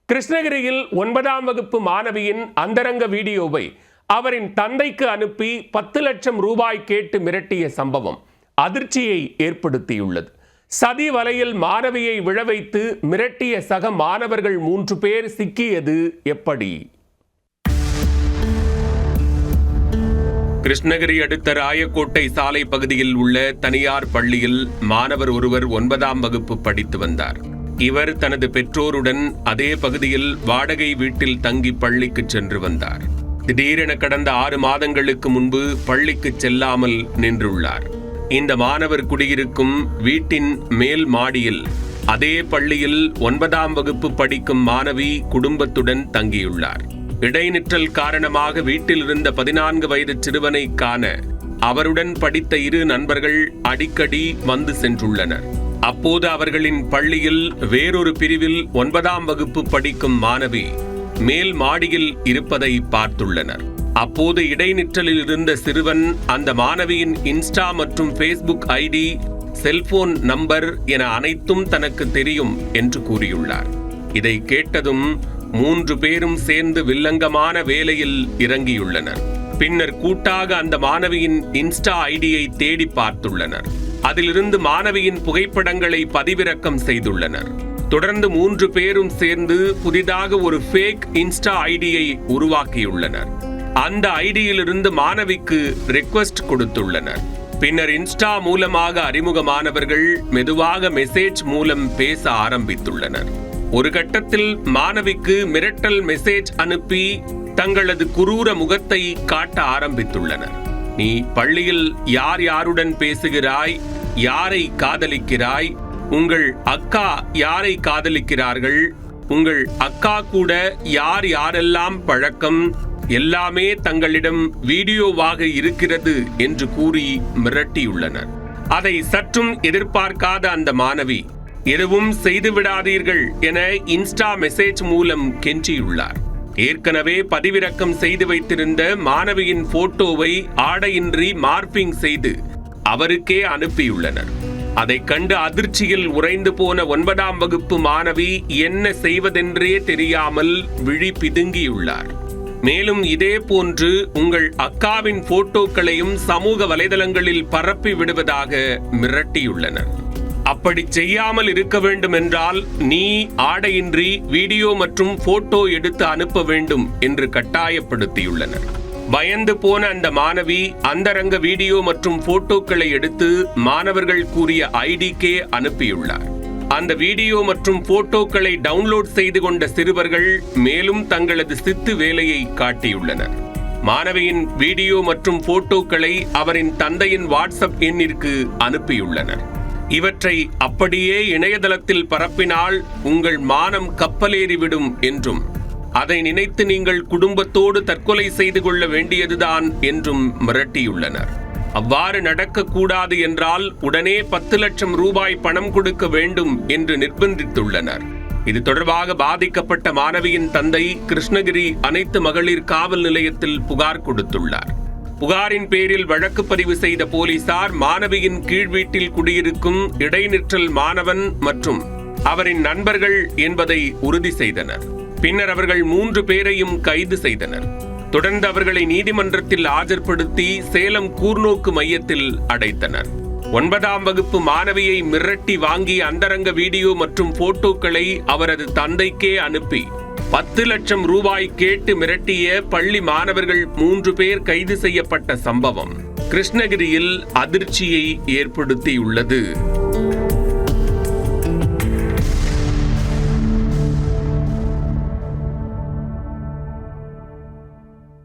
கிருஷ்ணகிரியில் 9ஆம் வகுப்பு மாணவியின் அந்தரங்க வீடியோவை அவரின் தந்தைக்கு அனுப்பி 10 லட்சம் ரூபாய் கேட்டு மிரட்டிய சம்பவம் அதிர்ச்சியை ஏற்படுத்தியுள்ளது. சதி வலையில் மாணவியை விழவைத்து மிரட்டிய சக மாணவர்கள் 3 பேர் சிக்கியது எப்படி? கிருஷ்ணகிரி அடுத்த ராயக்கோட்டை சாலை பகுதியில் உள்ள தனியார் பள்ளியில் மாணவர் ஒருவர் 9ஆம் வகுப்பு படித்து வந்தார். இவர் தனது பெற்றோருடன் அதே பகுதியில் வாடகை வீட்டில் தங்கி பள்ளிக்கு சென்று வந்தார். திடீரென கடந்த 6 மாதங்களுக்கு முன்பு பள்ளிக்கு செல்லாமல் நின்றுள்ளார். இந்த மாணவர் குடியிருக்கும் வீட்டின் மேல் மாடியில் அதே பள்ளியில் 9ஆம் வகுப்பு படிக்கும் மாணவி குடும்பத்துடன் தங்கியுள்ளார். இடைநிற்றல் காரணமாக வீட்டில் இருந்த 14 வயது சிறுவனை காண அவருடன் படித்த 2 நண்பர்கள் அடிக்கடி வந்து சென்றுள்ளனர். அப்போது அவர்களின் பள்ளியில் வேறொரு பிரிவில் 9ஆம் வகுப்பு படிக்கும் மாணவி மேல் மாடியில் இருப்பதை பார்த்துள்ளனர். அப்போது இடைநிற்றலில் இருந்த சிறுவன் அந்த மாணவியின் இன்ஸ்டா மற்றும் ஃபேஸ்புக் ஐடி, செல்போன் நம்பர் என அனைத்தும் தனக்கு தெரியும் என்று கூறியுள்ளார். இதை கேட்டதும் 3 பேரும் சேர்ந்து வில்லங்கமான வேலையில் இறங்கியுள்ளனர். பின்னர் கூட்டாக அந்த மாணவியின் இன்ஸ்டா ஐடியை தேடி பார்த்துள்ளனர். அதிலிருந்து மாணவியின் புகைப்படங்களை பதிவிறக்கம் செய்துள்ளனர். தொடர்ந்து 3 பேரும் சேர்ந்து புதிதாக ஒரு ஃபேக் இன்ஸ்டா ஐடியை உருவாக்கியுள்ளனர். அந்த ஐடியிலிருந்து மாணவிக்கு ரெக்வெஸ்ட் கொடுத்துள்ளனர். பின்னர் இன்ஸ்டா மூலமாக அறிமுகமானவர்கள் மெதுவாக மெசேஜ் மூலம் பேச ஆரம்பித்துள்ளனர். ஒரு கட்டத்தில் மாணவிக்கு மிரட்டல் மெசேஜ் அனுப்பி தங்களது குரூர முகத்தை காட்ட ஆரம்பித்துள்ளனர். நீ பள்ளியில் யார் யாருடன் பேசுகிறாய், யாரை காதலிக்கிறாய், உங்கள் அக்கா யாரை காதலிக்கிறார்கள், உங்கள் அக்கா கூட யார் யாரெல்லாம் பழக்கம், எல்லாமே தங்களிடம் வீடியோவாக இருக்கிறது என்று கூறி மிரட்டியுள்ளனர். அதை சற்றும் எதிர்பார்க்காத அந்த மாணவி எதுவும் செய்து விடாதீர்கள் என இன்ஸ்டா மெசேஜ் மூலம் கெஞ்சியுள்ளார். ஏற்கனவே பதிவிறக்கம் செய்து வைத்திருந்த மாணவியின் போட்டோவை ஆடையின்றி மார்பிங் செய்து அவருக்கே அனுப்பியுள்ளனர். அதை கண்டு அதிர்ச்சியில் உறைந்து போன 9ஆம் வகுப்பு மாணவி என்ன செய்வதென்றே தெரியாமல் விழி பிதுங்கியுள்ளார். மேலும் இதே போன்று உங்கள் அக்காவின் போட்டோக்களையும் சமூக வலைதளங்களில் பரப்பி விடுவதாக மிரட்டியுள்ளனர். அப்படி செய்யாமல் இருக்க வேண்டும் என்றால் நீ ஆடையின்றி வீடியோ மற்றும் போட்டோ எடுத்து அனுப்ப வேண்டும் என்று கட்டாயப்படுத்தியுள்ளனர். பயந்து போன அந்த மாணவி அந்தரங்க வீடியோ மற்றும் போட்டோக்களை எடுத்து மாணவர்கள் கூறிய ஐடிக்கே அனுப்பியுள்ளார். அந்த வீடியோ மற்றும் போட்டோக்களை டவுன்லோட் செய்து கொண்ட சிறுவர்கள் மேலும் தங்களது சித்து வேலையை காட்டியுள்ளனர். மாணவியின் வீடியோ மற்றும் போட்டோக்களை அவரின் தந்தையின் வாட்ஸ்அப் எண்ணிற்கு அனுப்பியுள்ளனர். இவற்றை அப்படியே இணையதளத்தில் பரப்பினால் உங்கள் மானம் கப்பலேறிவிடும் என்றும் அதை நினைத்து நீங்கள் குடும்பத்தோடு தற்கொலை செய்து கொள்ள வேண்டியதுதான் என்றும் மிரட்டியுள்ளனர். அவ்வாறு நடக்கக்கூடாது என்றால் உடனே 10 லட்சம் ரூபாய் பணம் கொடுக்க வேண்டும் என்று நிர்பந்தித்துள்ளனர். இது தொடர்பாக பாதிக்கப்பட்ட மாணவியின் தந்தை கிருஷ்ணகிரி அனைத்து மகளிர் காவல் நிலையத்தில் புகார் கொடுத்துள்ளார். புகாரின் பேரில் வழக்கு பதிவு செய்த போலீசார் மாணவியின் கீழ் வீட்டில் குடியிருக்கும் இடைநிற்றல் மாணவன் மற்றும் அவரின் நண்பர்கள் என்பதை உறுதி செய்தனர். பின்னர் அவர்கள் 3 பேரையும் கைது செய்தனர். தொடர்ந்து அவர்களை நீதிமன்றத்தில் ஆஜர்படுத்தி சேலம் கூர்நோக்கு மையத்தில் அடைத்தனர். 9ஆம் வகுப்பு மாணவியை மிரட்டி வாங்கிய அந்தரங்க வீடியோ மற்றும் போட்டோக்களை அவரது தந்தைக்கே அனுப்பி 10 லட்சம் ரூபாய் கேட்டு மிரட்டிய பள்ளி மாணவர்கள் 3 பேர் கைது செய்யப்பட்ட சம்பவம் கிருஷ்ணகிரியில் அதிர்ச்சியை ஏற்படுத்தியுள்ளது.